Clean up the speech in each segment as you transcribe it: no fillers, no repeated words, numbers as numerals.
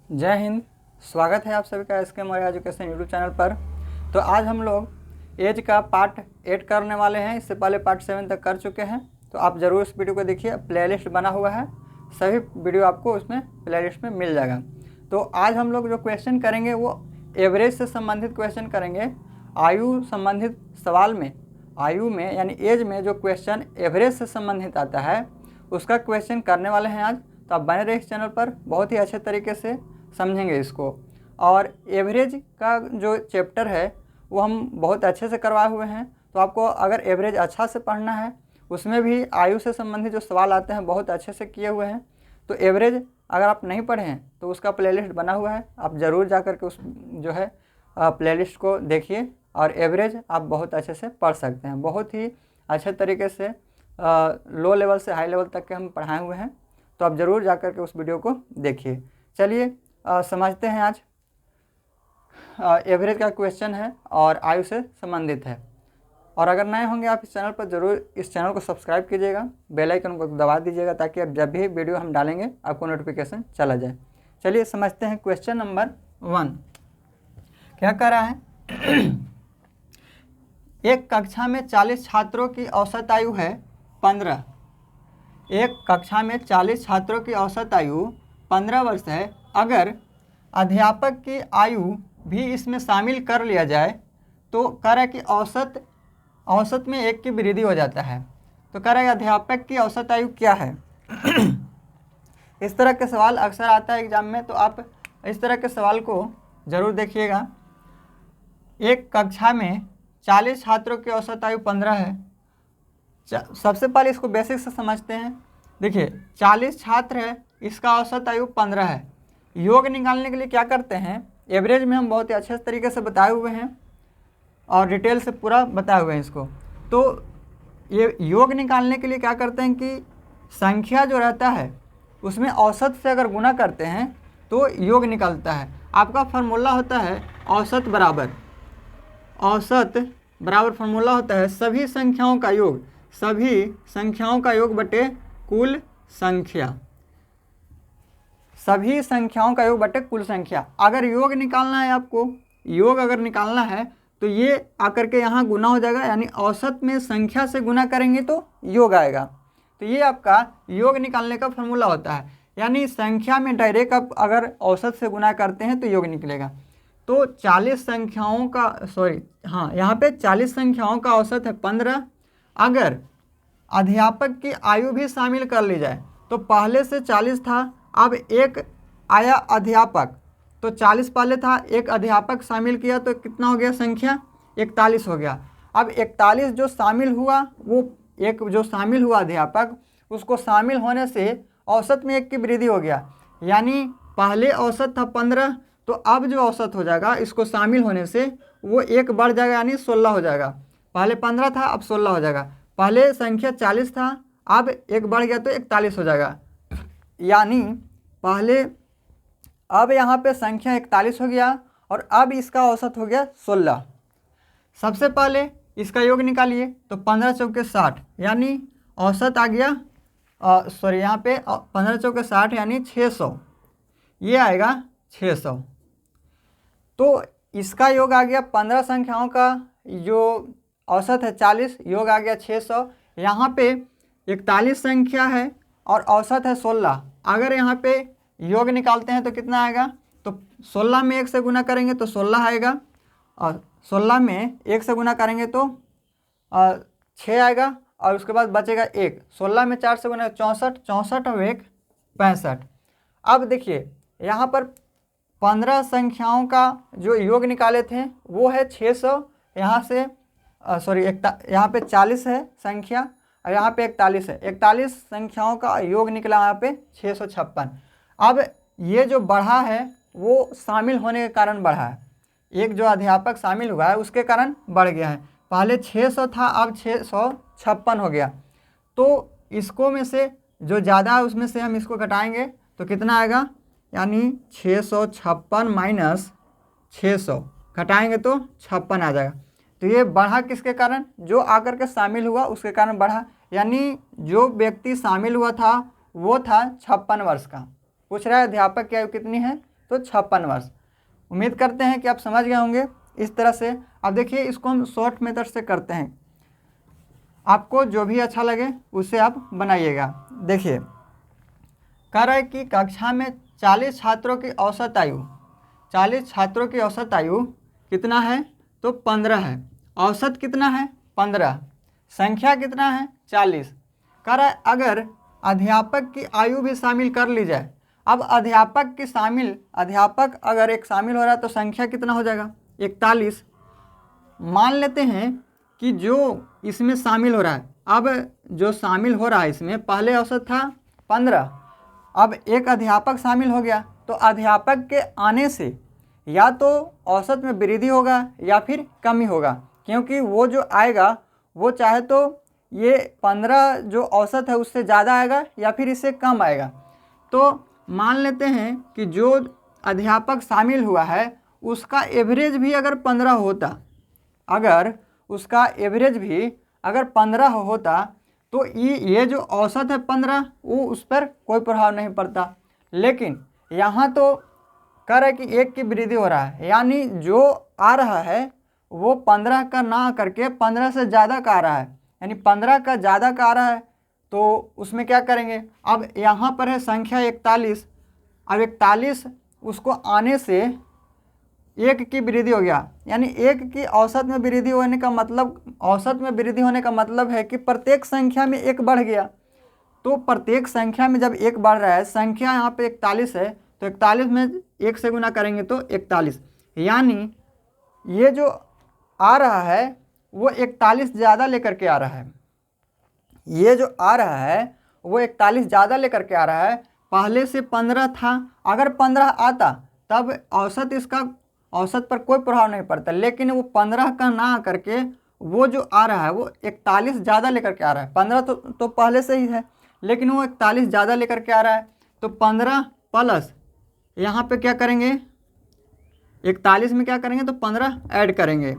जय हिंद। स्वागत है आप सभी का SK Maurya education YouTube channel पर। तो आज हम लोग एज का पार्ट 8 करने वाले हैं। इससे पहले पार्ट 7 तक कर चुके हैं, तो आप ज़रूर इस वीडियो को देखिए। प्लेलिस्ट बना हुआ है, सभी वीडियो आपको उसमें प्लेलिस्ट में मिल जाएगा। तो आज हम लोग जो क्वेश्चन करेंगे वो एवरेज से संबंधित क्वेश्चन करेंगे। आयु संबंधित सवाल में, आयु में यानी एज में जो क्वेश्चन एवरेज से संबंधित आता है उसका क्वेश्चन करने वाले हैं आज। तो आप बने रहे इस चैनल पर, बहुत ही अच्छे तरीके से समझेंगे इसको। और एवरेज का जो चैप्टर है वो हम बहुत अच्छे से करवाए हुए हैं। तो आपको अगर एवरेज अच्छा से पढ़ना है, उसमें भी आयु से संबंधित जो सवाल आते हैं बहुत अच्छे से किए हुए हैं। तो एवरेज अगर आप नहीं पढ़े हैं तो उसका प्लेलिस्ट बना हुआ है, आप ज़रूर जा कर के उस जो है प्लेलिस्ट को देखिए और एवरेज आप बहुत अच्छे से पढ़ सकते हैं। बहुत ही अच्छे तरीके से लो लेवल से हाई लेवल तक के हम पढ़ाए हुए हैं। तो आप ज़रूर जा कर के उस वीडियो को देखिए। चलिए समझते हैं। आज एवरेज का क्वेश्चन है और आयु से संबंधित है। और अगर नए होंगे आप इस चैनल पर, ज़रूर इस चैनल को सब्सक्राइब कीजिएगा, बेल आइकन को दबा दीजिएगा ताकि अब जब भी वीडियो हम डालेंगे आपको नोटिफिकेशन चला जाए। चलिए समझते हैं। क्वेश्चन नंबर 1 क्या कह रहा है। एक कक्षा में 40 छात्रों की औसत आयु है 15। एक कक्षा में 40 छात्रों की औसत आयु 15 वर्ष है। अगर अध्यापक की आयु भी इसमें शामिल कर लिया जाए तो कह रहा है कि औसत में 1 की वृद्धि हो जाता है। तो कह रहा है अध्यापक की औसत आयु क्या है। इस तरह के सवाल अक्सर आता है एग्जाम में, तो आप इस तरह के सवाल को ज़रूर देखिएगा। एक कक्षा में 40 छात्रों की औसत आयु 15 है। सबसे पहले इसको बेसिक से समझते हैं। देखिए 40 छात्र है, इसका औसत आयु 15 है। योग निकालने के लिए क्या करते हैं, एवरेज में हम बहुत ही अच्छे तरीके से बताए हुए हैं और डिटेल से पूरा बताए हुए हैं इसको। तो ये योग निकालने के लिए क्या करते हैं कि संख्या जो रहता है उसमें औसत से अगर गुना करते हैं तो योग निकलता है। आपका फार्मूला होता है औसत बराबर फार्मूला होता है सभी संख्याओं का योग, सभी संख्याओं का योग बटे कुल संख्या, सभी संख्याओं का योग बटे कुल संख्या। अगर योग निकालना है आपको, योग अगर निकालना है तो ये आकर के यहाँ गुना हो जाएगा, यानी औसत में संख्या से गुना करेंगे तो योग आएगा। तो ये आपका योग निकालने का फॉर्मूला होता है, यानी संख्या में डायरेक्ट आप अगर औसत से गुना करते हैं तो योग निकलेगा। तो 40 संख्याओं का यहाँ पे 40 संख्याओं का औसत है 15। अगर अध्यापक की आयु भी शामिल कर ली जाए तो पहले से 40 था, अब एक आया अध्यापक, तो 40 पहले था, एक अध्यापक शामिल किया तो कितना हो गया संख्या, 41 हो गया। अब 41 जो शामिल हुआ, वो एक जो शामिल हुआ अध्यापक, उसको शामिल होने से औसत में 1 की वृद्धि हो गया। यानी पहले औसत था 15, तो अब जो औसत हो जाएगा इसको शामिल होने से वो 1 बढ़ जाएगा, यानी 16 हो जाएगा। पहले 15 था, अब 16 हो जाएगा। पहले संख्या 40 था, अब 1 बढ़ गया तो 41 हो जाएगा। यानी पहले अब यहाँ पे संख्या 41 हो गया और अब इसका औसत हो गया 16। सबसे पहले इसका योग निकालिए तो 15 चौके 60, यानी औसत आ गया यहाँ पे 15 चौके 60 यानी 600, ये आएगा 600। तो इसका योग आ गया 15 संख्याओं का जो औसत है 40, योग आ गया 600। यहाँ पे 41 संख्या है और औसत है 16। अगर यहाँ पे योग निकालते हैं तो कितना आएगा, तो 16 में 1 से गुना करेंगे तो 16 आएगा, और 16 में 1 से गुना करेंगे तो 6 आएगा, और उसके बाद बचेगा 1। 16 में 4 से गुना 64, 64 और 1 65। अब देखिए यहाँ पर 15 संख्याओं का जो योग निकाले थे वो है 600। यहाँ से यहाँ पे 40 है संख्या और यहाँ पे 41 है। 41 संख्याओं का योग निकला यहाँ पे 656। अब ये जो बढ़ा है वो शामिल होने के कारण बढ़ा है, एक जो अध्यापक शामिल हुआ है उसके कारण बढ़ गया है। पहले 600 था, अब 656 हो गया। तो इसको में से जो ज़्यादा है उसमें से हम इसको घटाएंगे तो कितना आएगा, यानी 656 माइनस 600 घटाएंगे तो 56 आ जाएगा। तो ये बढ़ा किसके कारण, जो आकर के शामिल हुआ उसके कारण बढ़ा, यानी जो व्यक्ति शामिल हुआ था वो था 56 वर्ष का। पूछ रहा है अध्यापक की आयु कितनी है, तो 56 वर्ष। उम्मीद करते हैं कि आप समझ गए होंगे इस तरह से। अब देखिए इसको हम शॉर्ट मेथड से करते हैं, आपको जो भी अच्छा लगे उससे आप बनाइएगा। देखिए कह रहा है कि कक्षा में 40 छात्रों की औसत आयु, 40 छात्रों की औसत आयु कितना है, तो 15 है। औसत कितना है, 15। संख्या कितना है, 40। कह रहा है अगर अध्यापक की आयु भी शामिल कर ली जाए। अब अध्यापक अगर एक शामिल हो रहा है तो संख्या कितना हो जाएगा, 41। मान लेते हैं कि जो इसमें शामिल हो रहा है, अब जो शामिल हो रहा है इसमें पहले औसत था 15, अब एक अध्यापक शामिल हो गया तो अध्यापक के आने से या तो औसत में वृद्धि होगा या फिर कमी होगा, क्योंकि वो जो आएगा वो चाहे तो ये 15 जो औसत है उससे ज़्यादा आएगा या फिर इससे कम आएगा। तो मान लेते हैं कि जो अध्यापक शामिल हुआ है उसका एवरेज भी अगर 15 होता, अगर उसका एवरेज भी अगर 15 होता तो ये जो औसत है 15 वो उस पर कोई प्रभाव नहीं पड़ता। लेकिन यहाँ तो कह रहा है कि 1 की वृद्धि हो रहा है, यानी जो आ रहा है वो 15 का ना करके 15 से ज़्यादा का आ रहा है, यानी 15 का ज़्यादा का आ रहा है। तो उसमें क्या करेंगे, अब यहाँ पर है संख्या 41, अब 41 उसको आने से 1 की वृद्धि हो गया, यानी 1 की औसत में वृद्धि होने का मतलब, औसत में वृद्धि होने का मतलब है कि प्रत्येक संख्या में 1 बढ़ गया। तो प्रत्येक संख्या में जब 1 बढ़ रहा है, संख्या यहाँ पे 41 है तो 41 में 1 से गुना करेंगे तो 41, यानी ये जो आ रहा है वो 41 ज़्यादा लेकर के आ रहा है। ये जो आ रहा है वो 41 ज़्यादा लेकर के आ रहा है। पहले से 15 था, अगर 15 आता तब औसत पर कोई प्रभाव नहीं पड़ता, लेकिन वो 15 का ना करके वो जो आ रहा है वो 41 ज़्यादा लेकर के आ रहा है। 15 तो पहले से ही है, लेकिन वो 41 ज़्यादा लेकर के आ रहा है। तो 15 प्लस यहाँ पे क्या करेंगे, 41 में क्या करेंगे तो 15 ऐड करेंगे,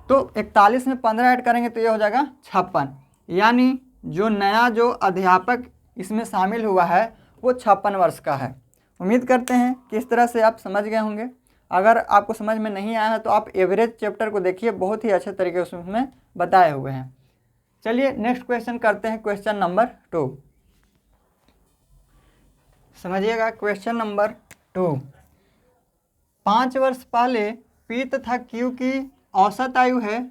तो 41 में 15 ऐड करेंगे तो ये हो जाएगा 56, यानी जो नया जो अध्यापक इसमें शामिल हुआ है वो 56 वर्ष का है। उम्मीद करते हैं कि इस तरह से आप समझ गए होंगे। अगर आपको समझ में नहीं आया है तो आप एवरेज चैप्टर को देखिए, बहुत ही अच्छे तरीके से उसमें बताए हुए हैं। चलिए नेक्स्ट क्वेश्चन करते हैं, क्वेश्चन नंबर 2। समझिएगा क्वेश्चन नंबर 2। 5 वर्ष पहले पी तथा क्यू की औसत आयु है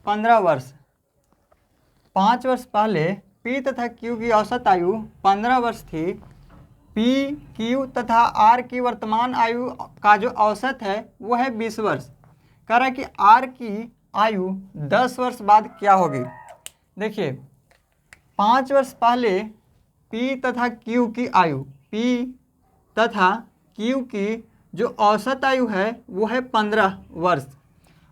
15 वर्ष। 5 वर्ष पहले पी तथा क्यू की औसत आयु 15 वर्ष थी। पी क्यू तथा आर की वर्तमान आयु का जो औसत है वो है 20 वर्ष। कह रहा है कि आर की आयु 10 वर्ष बाद क्या होगी। देखिए 5 वर्ष पहले पी तथा क्यू की आयु, पी तथा क्यू की जो औसत आयु है वो है 15 वर्ष।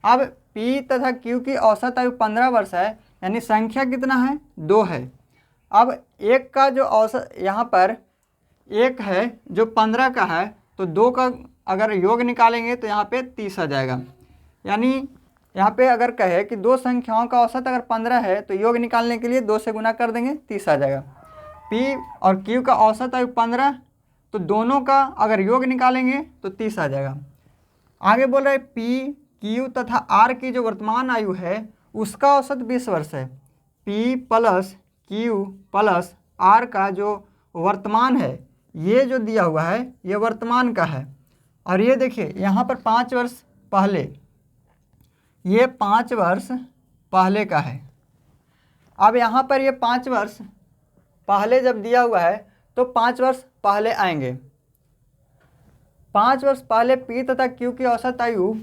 अब पी तथा क्यू की औसत आयु 15 वर्ष है, यानी संख्या कितना है, 2 है। अब एक का जो औसत यहाँ पर 1 है जो 15 का है, तो 2 का अगर योग निकालेंगे तो यहाँ पे 30 आ जाएगा। यानी यहाँ पे अगर कहे कि 2 संख्याओं का औसत अगर 15 है तो योग निकालने के लिए 2 से गुना कर देंगे, 30 आ जाएगा। पी और क्यू का औसत आयु 15, तो दोनों का अगर योग निकालेंगे तो 30 आ जाएगा। आगे बोल रहे पी क्यू तथा आर की जो वर्तमान आयु है उसका औसत 20 वर्ष है। P plus Q plus R का जो वर्तमान है, ये जो दिया हुआ है ये वर्तमान का है। और ये देखिए यहाँ पर 5 वर्ष पहले, ये 5 वर्ष पहले का है। अब यहाँ पर ये 5 वर्ष पहले जब दिया हुआ है तो 5 वर्ष पहले आएंगे। 5 वर्ष पहले पी तथा क्यू की औसत आयु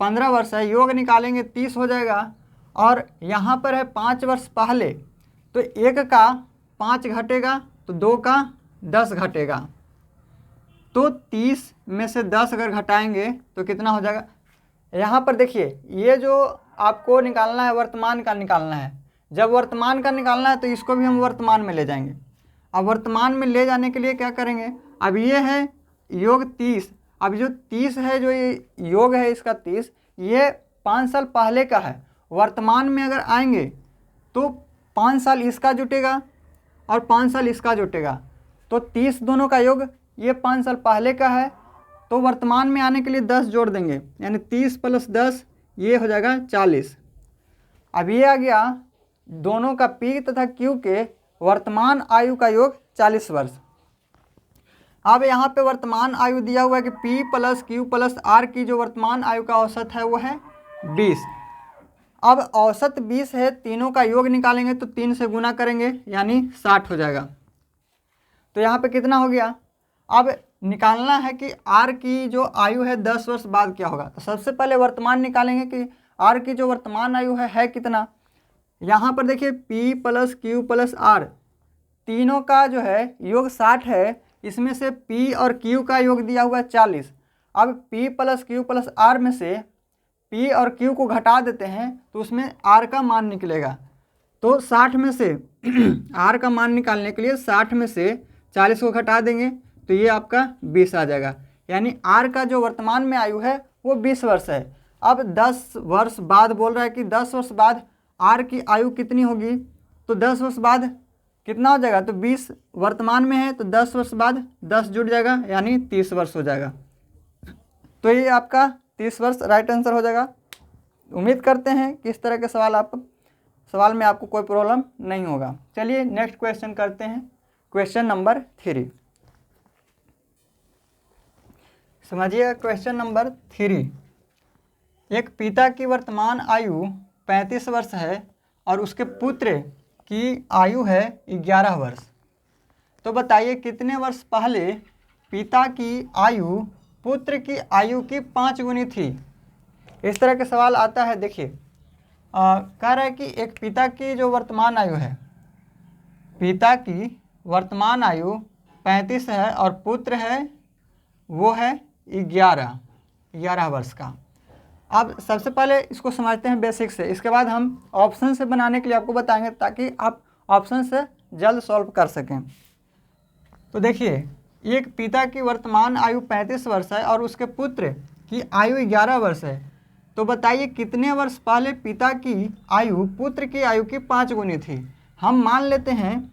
15 वर्ष है, योग निकालेंगे 30 हो जाएगा। और यहाँ पर है 5 वर्ष पहले, तो 1 का 5 घटेगा तो 2 का 10 घटेगा, तो 30 में से 10 अगर घटाएंगे तो कितना हो जाएगा। यहाँ पर देखिए ये जो आपको निकालना है वर्तमान का निकालना है। जब वर्तमान का निकालना है तो इसको भी हम वर्तमान में ले जाएंगे। अब वर्तमान में ले जाने के लिए क्या करेंगे, अब ये है योग 30, अब जो 30 है जो ये योग है इसका 30, ये 5 साल पहले का है। वर्तमान में अगर आएंगे तो 5 साल इसका जुटेगा और 5 साल इसका जुटेगा, तो 30 दोनों का योग ये 5 साल पहले का है तो वर्तमान में आने के लिए 10 जोड़ देंगे, यानी 30 + 10 ये हो जाएगा 40। अब ये आ गया दोनों का P तथा Q के वर्तमान आयु का योग 40 वर्ष। अब यहाँ पे वर्तमान आयु दिया हुआ है कि P + Q + R की जो वर्तमान आयु का औसत है वो है 20। अब औसत 20 है, तीनों का योग निकालेंगे तो 3 से गुना करेंगे यानी 60 हो जाएगा। तो यहाँ पे कितना हो गया, अब निकालना है कि R की जो आयु है 10 वर्ष बाद क्या होगा। तो सबसे पहले वर्तमान निकालेंगे कि R की जो वर्तमान आयु है कितना। यहाँ पर देखिए P + Q + R तीनों का जो है योग 60 है, इसमें से P और Q का योग दिया हुआ है 40। अब P + Q + R में से P और Q को घटा देते हैं तो उसमें R का मान निकलेगा। तो 60 में से R का मान निकालने के लिए 60 में से 40 को घटा देंगे तो ये आपका 20 आ जाएगा, यानी R का जो वर्तमान में आयु है वो 20 वर्ष है। अब 10 वर्ष बाद बोल रहा है कि 10 वर्ष बाद R की आयु कितनी होगी, तो 10 वर्ष बाद कितना हो जाएगा, तो 20 वर्तमान में है तो 10 वर्ष बाद 10 जुड़ जाएगा यानी 30 वर्ष हो जाएगा। तो ये आपका 30 वर्ष राइट आंसर हो जाएगा। उम्मीद करते हैं कि इस तरह के सवाल में आपको कोई प्रॉब्लम नहीं होगा। चलिए नेक्स्ट क्वेश्चन करते हैं, क्वेश्चन नंबर 3। समझिए क्वेश्चन नंबर 3। एक पिता की वर्तमान आयु 35 वर्ष है और उसके पुत्र की आयु है 11 वर्ष। तो बताइए कितने वर्ष पहले पिता की आयु पुत्र की आयु की 5 गुनी थी। इस तरह के सवाल आता है। देखिए कह रहा है कि एक पिता की जो वर्तमान आयु है, पिता की वर्तमान आयु 35 है और पुत्र है वो है 11 वर्ष का। अब सबसे पहले इसको समझते हैं बेसिक से, इसके बाद हम ऑप्शन से बनाने के लिए आपको बताएंगे ताकि आप ऑप्शन से जल्द सॉल्व कर सकें। तो देखिए एक पिता की वर्तमान आयु 35 वर्ष है और उसके पुत्र की आयु 11 वर्ष है। तो बताइए कितने वर्ष पहले पिता की आयु पुत्र की आयु की 5 गुनी थी। हम मान लेते हैं,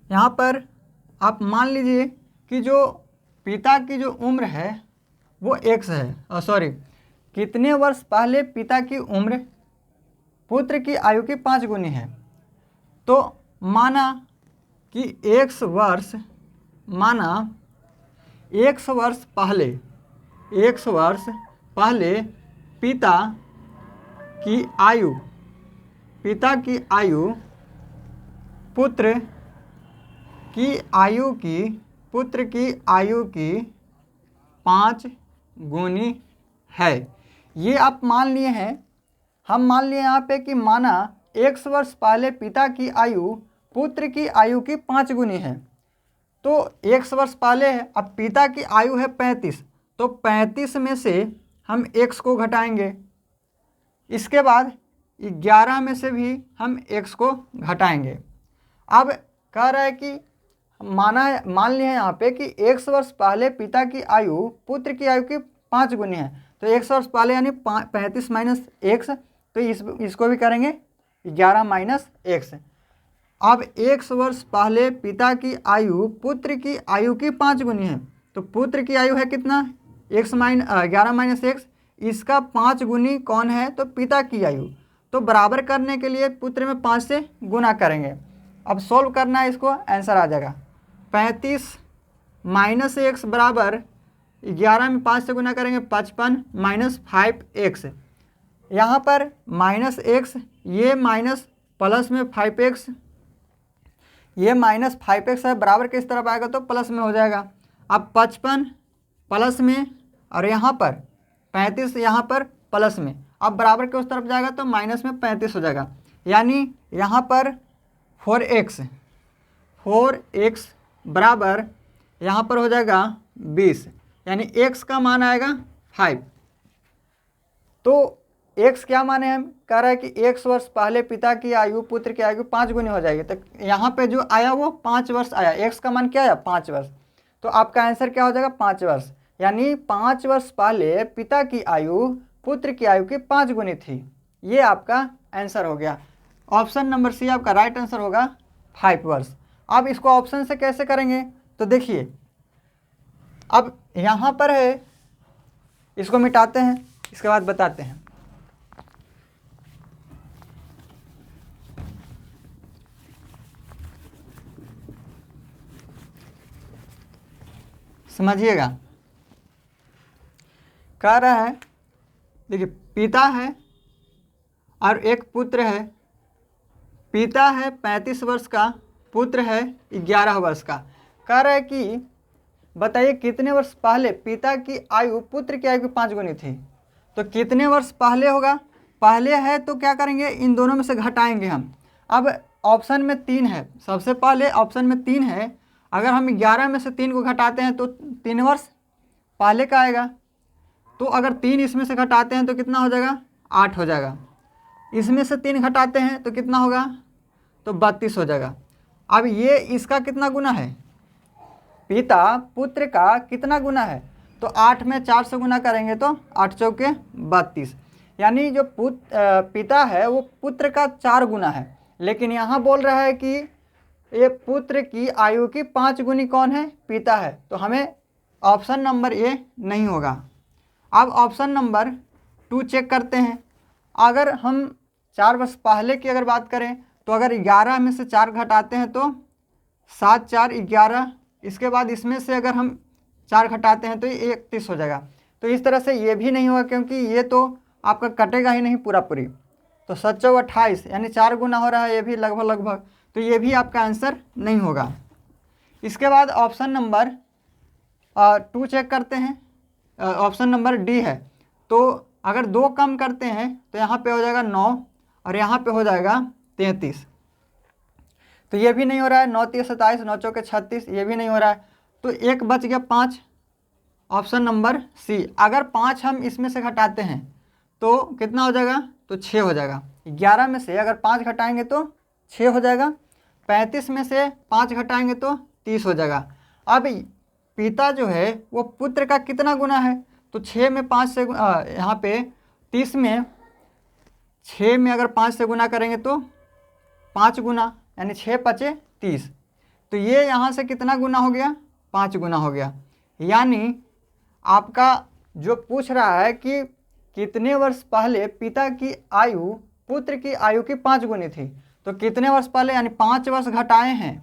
यहाँ पर आप मान लीजिए कि जो पिता की जो उम्र है वो x है, कितने वर्ष पहले पिता की उम्र पुत्र की आयु की 5 गुनी है। तो माना कि x वर्ष पहले पिता की आयु पुत्र की आयु की 5 गुनी है। ये आप मान लिए हैं। हम मान लिए यहाँ पे कि माना x वर्ष पहले पिता की आयु पुत्र की आयु की 5 गुनी है। तो x वर्ष पहले है, अब पिता की आयु है 35, तो 35 में से हम x को घटाएंगे, इसके बाद 11 में से भी हम x को घटाएंगे। अब कह रहा है कि मान लिए हैं यहाँ पे कि x वर्ष पहले पिता की आयु पुत्र की आयु की 5 गुनी है। तो x वर्ष पहले यानी 35 - x, तो इसको भी करेंगे 11 - x। अब x वर्ष पहले पिता की आयु पुत्र की आयु की 5 गुनी है, तो पुत्र की आयु है कितना, 11 - x, इसका 5 गुनी कौन है, तो पिता की आयु। तो बराबर करने के लिए पुत्र में 5 से गुना करेंगे। अब सॉल्व करना है इसको, आंसर आ जाएगा 35 - x बराबर 11 में 5 से गुना करेंगे 55 - 5x। यहाँ पर -x, ये माइनस प्लस में 5x, ये -5x है, बराबर किस तरफ आएगा तो प्लस में हो जाएगा। अब 55 प्लस में और यहाँ पर 35 यहाँ पर प्लस में, अब बराबर के उस तरफ जाएगा तो माइनस में 35 हो जाएगा। यानी यहाँ पर 4x बराबर यहाँ पर हो जाएगा 20, यानी x का मान आएगा 5। तो x क्या माने हम, कह रहा है कि x वर्ष पहले पिता की आयु पुत्र की आयु 5 गुनी हो जाएगी। तो यहाँ पे जो आया वो 5 वर्ष आया, x का मान क्या आया 5 वर्ष। तो आपका आंसर क्या हो जाएगा 5 वर्ष, यानी 5 वर्ष पहले पिता की आयु पुत्र की आयु की 5 गुनी थी। ये आपका आंसर हो गया। ऑप्शन नंबर सी आपका राइट आंसर होगा 5 वर्ष। अब इसको ऑप्शन से कैसे करेंगे, तो देखिए अब यहाँ पर है, इसको मिटाते हैं, इसके बाद बताते हैं। समझिएगा, कह रहा है, देखिए पिता है और एक पुत्र है। पिता है 35 वर्ष का, पुत्र है 11 वर्ष का। कह रहा है कि बताइए कितने वर्ष पहले पिता की आयु पुत्र की आयु की 5 गुनी थी। तो कितने वर्ष पहले होगा, पहले है तो क्या करेंगे, इन दोनों में से घटाएंगे हम। अब ऑप्शन में 3 है, सबसे पहले ऑप्शन में 3 है, अगर हम 11 में से 3 को घटाते हैं तो 3 वर्ष पहले का आएगा। तो अगर 3 इसमें से घटाते हैं तो कितना हो जाएगा, 8 हो जाएगा। इसमें से 3 घटाते हैं तो कितना होगा, तो 32 हो जाएगा। अब ये इसका कितना गुना है, पिता पुत्र का कितना गुना है, तो 8 में 4 से गुना करेंगे तो 8 चौके 32, यानी जो पिता है वो पुत्र का 4 गुना है। लेकिन यहाँ बोल रहा है कि ये पुत्र की आयु की 5 गुनी कौन है, पिता है। तो हमें ऑप्शन नंबर ए नहीं होगा। अब ऑप्शन नंबर 2 चेक करते हैं। अगर हम 4 वर्ष पहले की अगर बात करें तो अगर 11 में से 4 घटाते हैं तो 7 4 11, इसके बाद इसमें से अगर हम 4 घटाते हैं तो ये 31 हो जाएगा। तो इस तरह से ये भी नहीं होगा, क्योंकि ये तो आपका कटेगा ही नहीं पूरा पूरी। तो 7 चौक 28, यानी 4 गुना हो रहा है, ये भी लगभग, तो ये भी आपका आंसर नहीं होगा। इसके बाद ऑप्शन नंबर 2 चेक करते हैं, ऑप्शन नंबर डी है। तो अगर 2 कम करते हैं तो यहाँ पे हो जाएगा 9 और यहाँ पे हो जाएगा 33, तो ये भी नहीं हो रहा है। 9 3 27, 9 चौके 36, ये भी नहीं हो रहा है। तो एक बच गया 5, ऑप्शन नंबर सी। अगर 5 हम इसमें से घटाते हैं तो कितना हो जाएगा, तो 6 हो जाएगा। 11 में से अगर 5 घटाएंगे तो 6 हो जाएगा। 35 में से 5 घटाएंगे तो 30 हो जाएगा। अब पिता जो है वो पुत्र का कितना गुना है, तो 6 में 5 से यहाँ पे 30 में 6 में अगर 5 से गुना करेंगे तो 5 गुना, यानी 6 5 30। तो ये यहाँ से कितना गुना हो गया, 5 गुना हो गया। यानी आपका जो पूछ रहा है कि कितने वर्ष पहले पिता की आयु पुत्र की आयु की 5 गुनी थी, तो कितने वर्ष पहले, यानी 5 वर्ष घटाए हैं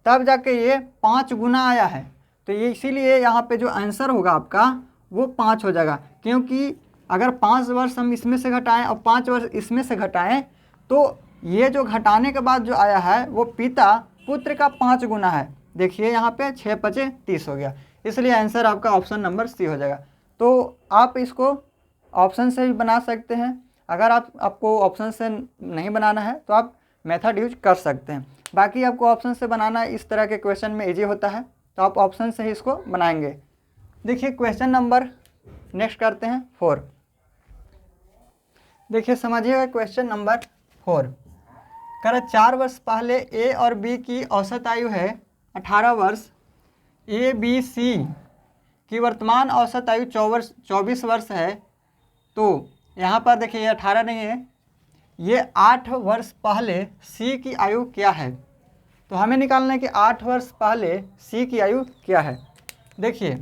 तब जाके ये 5 गुना आया है। तो ये इसीलिए यहाँ पे जो आंसर होगा आपका वो 5 हो जाएगा, क्योंकि अगर 5 वर्ष हम इसमें से घटाएं और 5 वर्ष इसमें से घटाएं तो ये जो घटाने के बाद जो आया है वो पिता पुत्र का 5 गुना है। देखिए यहाँ पे 6 5 30 हो गया, इसलिए आंसर आपका ऑप्शन नंबर सी हो जाएगा। तो आप इसको ऑप्शन से भी बना सकते हैं। अगर आपको ऑप्शन से नहीं बनाना है तो आप मेथड यूज कर सकते हैं। बाकी आपको ऑप्शन से बनाना इस तरह के क्वेश्चन में इजी होता है, तो आप ऑप्शन से ही इसको बनाएंगे। देखिए क्वेश्चन नंबर नेक्स्ट करते हैं 4। देखिए समझिएगा क्वेश्चन नंबर 4। कह रहा 4 वर्ष पहले ए और बी की औसत आयु है 18 वर्ष। ए बी सी की वर्तमान औसत आयु 24 वर्ष है। तो यहाँ पर देखिए ये 18 नहीं है, ये 8 वर्ष पहले सी की आयु क्या है। तो हमें निकालना है कि 8 वर्ष पहले सी की आयु क्या है। देखिए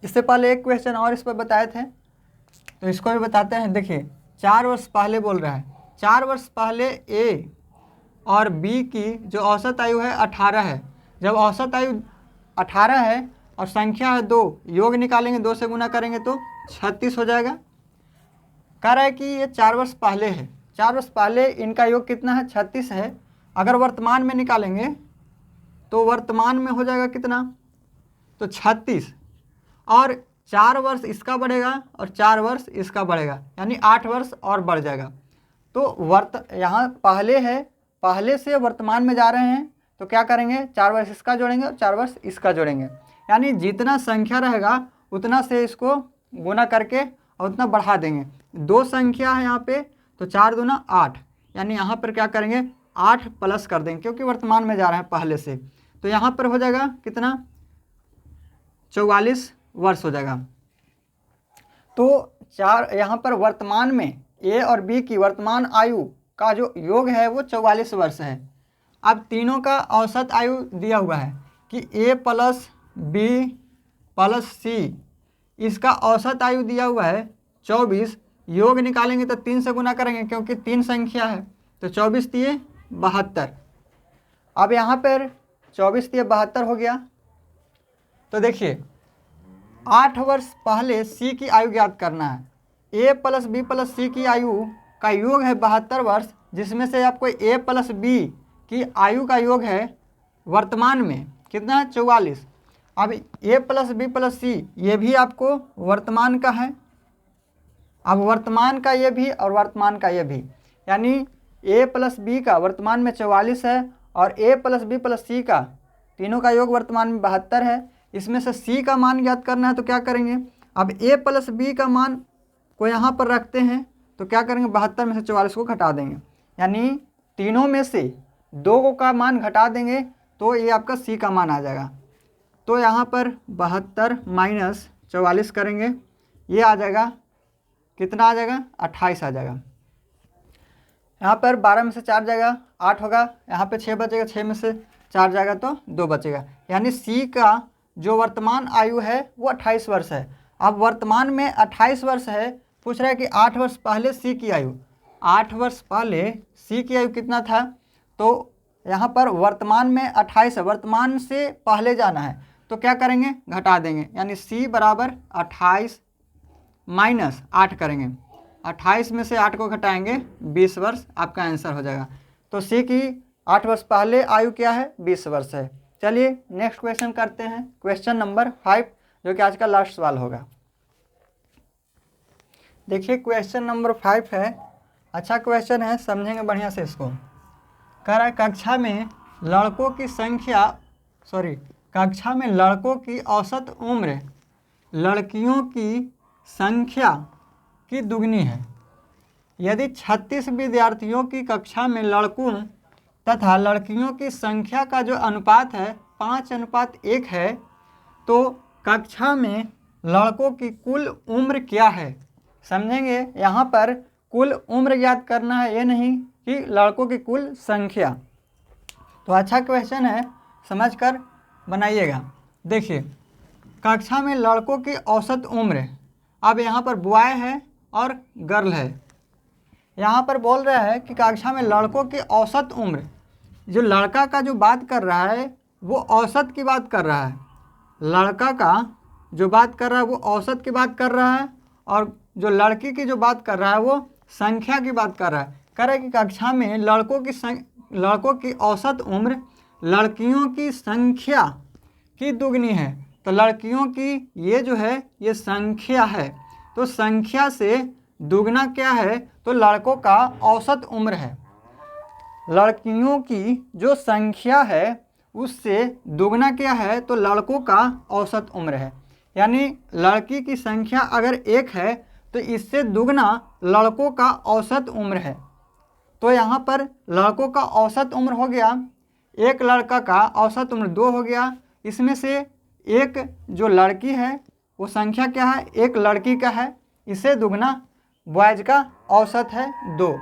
इससे पहले एक क्वेश्चन और इस पर बताए थे, तो इसको भी बताते हैं। देखिए 4 वर्ष पहले बोल रहा है, 4 वर्ष पहले ए और बी की जो औसत आयु है 18 है। जब औसत आयु 18 है और संख्या है 2, योग निकालेंगे 2 से गुना करेंगे तो 36 हो जाएगा। कह रहा है कि ये 4 वर्ष पहले है, 4 वर्ष पहले इनका योग कितना है, 36 है। अगर वर्तमान में निकालेंगे तो वर्तमान में हो जाएगा कितना, तो 36, और 4 वर्ष इसका बढ़ेगा और 4 वर्ष इसका बढ़ेगा, यानी 8 वर्ष और बढ़ जाएगा। तो यहाँ पहले है, पहले से वर्तमान में जा रहे हैं, तो क्या करेंगे, 4 वर्ष इसका जोड़ेंगे और 4 वर्ष इसका जोड़ेंगे, यानी जितना संख्या रहेगा उतना से इसको गुना करके और उतना बढ़ा देंगे। 2 संख्या है यहाँ पे, तो 4 दूना 8, यानी यहाँ पर क्या करेंगे 8 प्लस कर देंगे, क्योंकि वर्तमान में जा रहे हैं पहले से। तो यहाँ पर हो जाएगा कितना, 44 वर्ष हो जाएगा। तो 4 यहाँ पर वर्तमान में ए और बी की वर्तमान आयु का जो योग है वो 44 वर्ष है। अब तीनों का औसत आयु दिया हुआ है कि ए प्लस बी प्लस सी, इसका औसत आयु दिया हुआ है 24, योग निकालेंगे तो 3 से गुना करेंगे क्योंकि 3 संख्या है, तो 24 दिए 72। अब यहाँ पर 24 दिए 72 हो गया। तो देखिए 8 वर्ष पहले सी की आयु ज्ञात करना है। ए प्लस बी प्लस सी की आयु का योग है 72 वर्ष, जिसमें से आपको ए प्लस बी की आयु का योग है वर्तमान में कितना है 44। अब ए प्लस बी प्लस सी ये भी आपको वर्तमान का है। अब वर्तमान का ये भी और वर्तमान का ये भी, यानी ए प्लस बी का वर्तमान में 44 है और ए प्लस बी प्लस सी का तीनों का योग वर्तमान में 72 है। इसमें से सी का मान ज्ञात करना है तो क्या करेंगे, अब ए प्लस बी का मान को यहाँ पर रखते हैं तो क्या करेंगे 72 में से 44 को घटा देंगे, यानी तीनों में से 2 का मान घटा देंगे तो ये आपका सी का मान आ जाएगा। तो यहाँ पर 72 माइनस 44 करेंगे, ये आ जाएगा कितना आ जाएगा 28 आ जाएगा। यहाँ पर 12 में से 4 जाएगा 8 होगा, यहाँ पे 6 बचेगा, 6 में से 4 जाएगा तो 2 बचेगा, यानी सी का जो वर्तमान आयु है वो 28 वर्ष है। अब वर्तमान में 28 वर्ष है, पूछ रहा है कि 8 वर्ष पहले सी की आयु, 8 वर्ष पहले सी की आयु कितना था, तो यहाँ पर वर्तमान में 28 है, वर्तमान से पहले जाना है तो क्या करेंगे घटा देंगे, यानी सी बराबर 28 माइनस 8 करेंगे, 28 में से 8 को घटाएंगे 20 वर्ष, आपका आंसर हो जाएगा। तो सी की 8 वर्ष पहले आयु क्या है 20 वर्ष है। चलिए नेक्स्ट क्वेश्चन करते हैं, क्वेश्चन नंबर 5, जो कि आज का लास्ट सवाल होगा। देखिए क्वेश्चन नंबर 5 है, अच्छा क्वेश्चन है, समझेंगे बढ़िया से इसको। कह रहा है कक्षा में लड़कों की औसत उम्र लड़कियों की संख्या की दुगनी है। यदि 36 विद्यार्थियों की कक्षा में लड़कों तथा लड़कियों की संख्या का जो अनुपात है 5:1 है, तो कक्षा में लड़कों की कुल उम्र क्या है। समझेंगे, यहाँ पर कुल उम्र ज्ञात करना है, ये नहीं कि लड़कों की कुल संख्या। तो अच्छा क्वेश्चन है, समझकर बनाइएगा। देखिए कक्षा में लड़कों की औसत उम्र, अब यहाँ पर बॉय है और गर्ल है। यहाँ पर बोल रहा है कि कक्षा में लड़कों की औसत उम्र, जो लड़का का जो बात कर रहा है वो औसत की बात कर रहा है, लड़का का जो बात कर रहा है वो औसत की बात कर रहा है, और जो लड़की की जो बात कर रहा है वो संख्या की बात कर रहा है। कह रहा है कि कक्षा में लड़कों की औसत उम्र लड़कियों की संख्या की दुगनी है। तो लड़कियों की ये जो है ये संख्या है, तो संख्या से दुगना क्या है, तो लड़कों का औसत उम्र है। लड़कियों की जो संख्या है उससे दुगना क्या है, तो लड़कों का औसत उम्र है। यानी लड़की की संख्या अगर 1 है तो इससे दुगना लड़कों का औसत उम्र है। तो यहाँ पर लड़कों का औसत उम्र हो गया, एक लड़का का औसत उम्र 2 हो गया, इसमें से एक जो लड़की है वो संख्या क्या है, एक लड़की का है, इससे दुगना बॉयज का औसत है 2।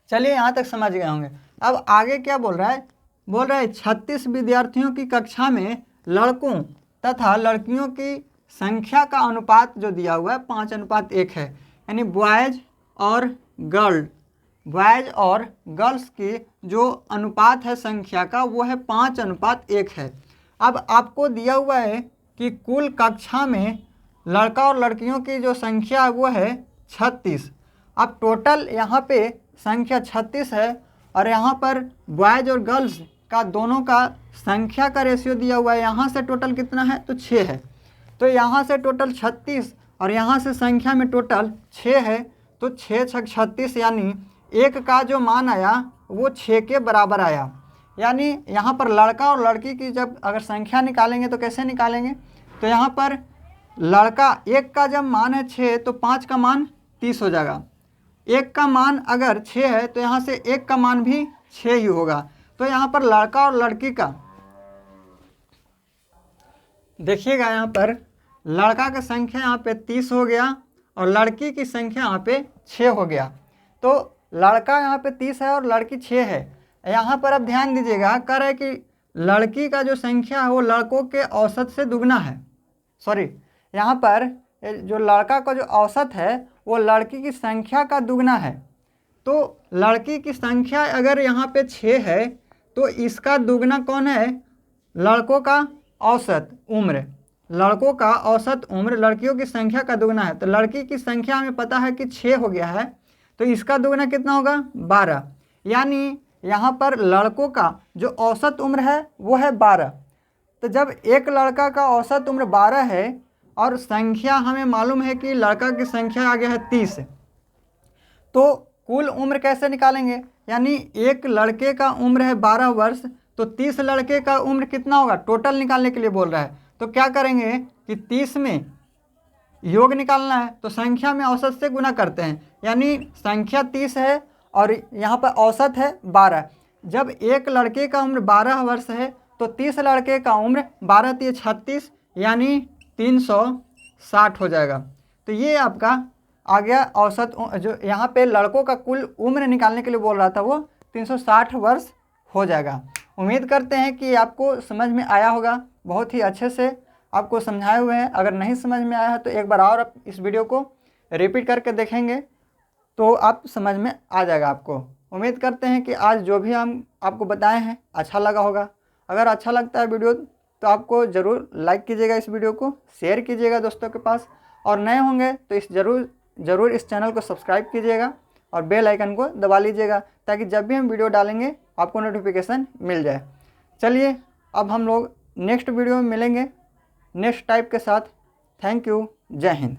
चलिए यहाँ तक समझ गए होंगे। अब आगे क्या बोल रहा है, बोल रहा है 36 विद्यार्थियों की कक्षा में लड़कों तथा लड़कियों की संख्या का अनुपात जो दिया हुआ है 5:1 है, यानी बॉयज और गर्ल्स की जो अनुपात है संख्या का वो है 5:1 है। अब आपको दिया हुआ है कि कुल कक्षा में लड़का और लड़कियों की जो संख्या है वो है 36। अब टोटल यहाँ पे संख्या 36 है और यहाँ पर बॉयज और गर्ल्स का दोनों का संख्या का रेशियो दिया हुआ है, यहाँ से टोटल कितना है तो 6 है। तो यहाँ से टोटल 36 और यहाँ से संख्या में टोटल 6 है, तो 6 × 36 यानी 1 का जो मान आया वो 6 के बराबर आया। यानी यहाँ पर लड़का और लड़की की जब अगर संख्या निकालेंगे तो कैसे निकालेंगे, तो यहाँ पर लड़का 1 का जब मान है 6 तो 5 का मान 30 हो जाएगा। 1 का मान अगर 6 है तो यहाँ से 1 का मान भी 6 ही होगा। तो यहाँ पर लड़का और लड़की का देखिएगा, यहाँ पर लड़का का संख्या यहाँ पे 30 हो गया और लड़की की संख्या यहाँ पे 6 हो गया। तो लड़का यहाँ पे 30 है और लड़की 6 है। यहाँ पर अब ध्यान दीजिएगा, कह रहा है कि लड़की का जो संख्या है वो लड़कों के औसत से दुगना है। सॉरी, यहाँ पर जो लड़का का जो औसत है वो लड़की की संख्या का दुगना है। तो लड़की की संख्या अगर यहाँ पे 6 है तो इसका दुगना कौन है? लड़कों का औसत उम्र। लड़कों का औसत उम्र लड़कियों की संख्या का दुगना है। तो लड़की की संख्या हमें पता है कि 6 हो गया है, तो इसका दुगना कितना होगा? 12। यानी यहाँ पर लड़कों का जो औसत उम्र है वो है 12। तो जब एक लड़का का औसत उम्र 12 है और संख्या हमें मालूम है कि लड़का की संख्या आ गया है 30, तो कुल उम्र कैसे निकालेंगे? यानी एक लड़के का उम्र है 12 वर्ष, तो 30 लड़के का उम्र कितना होगा? टोटल निकालने के लिए बोल रहा है। तो क्या करेंगे कि 30 में योग निकालना है तो संख्या में औसत से गुना करते हैं। यानी संख्या 30 है और यहाँ पर औसत है 12। जब एक लड़के का उम्र 12 वर्ष है तो 30 लड़के का उम्र 12 × 36 यानी 360 हो जाएगा। तो ये आपका आ गया औसत। जो यहाँ पे लड़कों का कुल उम्र निकालने के लिए बोल रहा था वो 360 वर्ष हो जाएगा। उम्मीद करते हैं कि आपको समझ में आया होगा। बहुत ही अच्छे से आपको समझाए हुए हैं। अगर नहीं समझ में आया है तो एक बार और आप इस वीडियो को रिपीट करके देखेंगे तो आप समझ में आ जाएगा आपको। उम्मीद करते हैं कि आज जो भी हम आपको बताए हैं अच्छा लगा होगा। अगर अच्छा लगता है वीडियो तो आपको ज़रूर लाइक कीजिएगा, इस वीडियो को शेयर कीजिएगा दोस्तों के पास, और नए होंगे तो इस ज़रूर इस चैनल को सब्सक्राइब कीजिएगा और बेल आइकन को दबा लीजिएगा ताकि जब भी हम वीडियो डालेंगे आपको नोटिफिकेशन मिल जाए। चलिए अब हम लोग नेक्स्ट वीडियो में मिलेंगे नेक्स्ट टाइप के साथ। Thank you. जय हिंद।